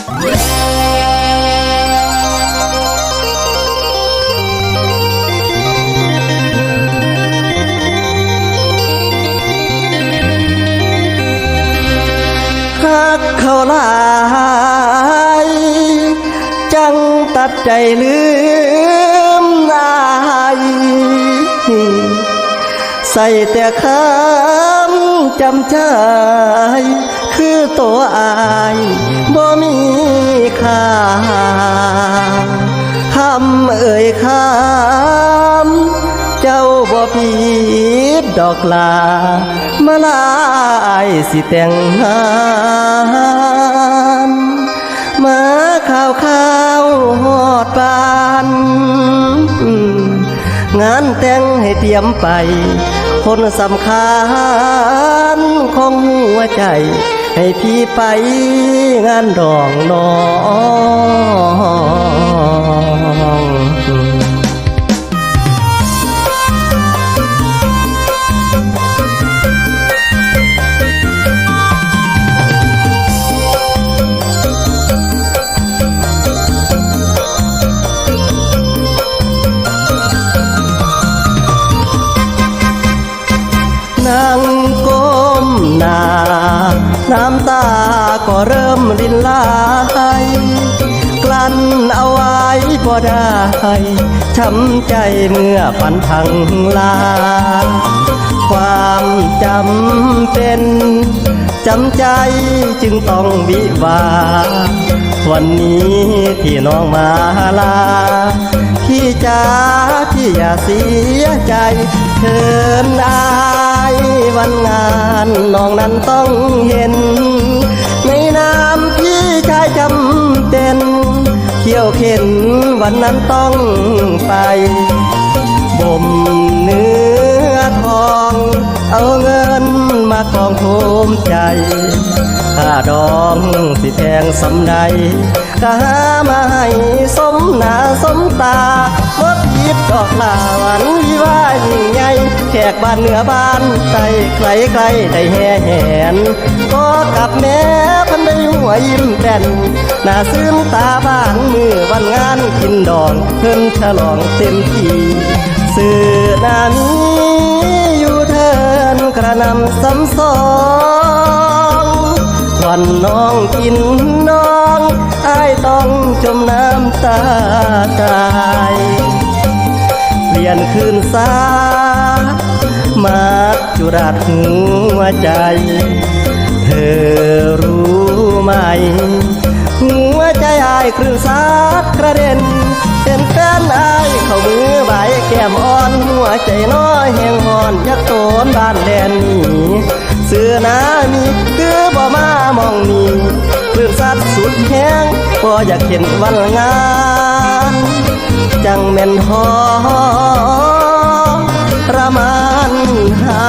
หักเขาหลายจังตัดใจลืมอายใส่แต่คำจำใจคือตัวอายบ่มีค่าคำเอ่ยคำเจ้าบ่ผิดดอกลามาลายสิแต่งงานมาข่าวหอดปานงานแต่งให้เตรียมไปคนสำคัญของหัวใจให้พี่ไปงานดองน้องนั่งก้มหน้าน้ำตาก็เริ่มรินไหลกลั้นเอาไว้บ่ได้ช้ำใจเมื่อฝันพังลาความจำเป็นจำใจจึงต้องวิวาวันนี้ที่น้องมาลาพี่จ๋าพี่อย่าเสียใจเชิญอายวันงานน้องนั้นต้องเห็นในนามพี่ชายจำเป็นเขี่ยวเข็นวันนั้นต้องไปบ่มเนื้อทองเอาเงินมากองภูมิใจค่าดองสิแพงสำใดก็หามาให้สมหน้าสมตาบ่ผิดดอกลาวันวิวายิ่งใหญ่แขกบ้านเหนือบ้านใต้ไกลไกลได้แห่แหนก็กับแม่พันได้หัวยิ้มแป้นหน้าซึ้งตาบ้านมือวันงานกินดองเพิ่นฉลองเต็มที่สื่อนานี้อยู่เทินกระนำซ้ำสองวันน้องกินน้องอ้ายต้องจมน้ำตาตายเปลี่ยนคืนสามาจุราดหัวใจเธอรู้ไหมหัวใจอ้ายคลื่นซัดกระเด็นเป็นแฟนอ้ายเข้ามือใบแก้มอ่อนหัวใจน้อยแห่งหอนยักโตนบ้านแดนนี้เสื้อหนามีคือบ่มามองนี่คลื่นซัดสุดแห้งบ่อยากเห็นวันงานจังแม่นหอประมาณหา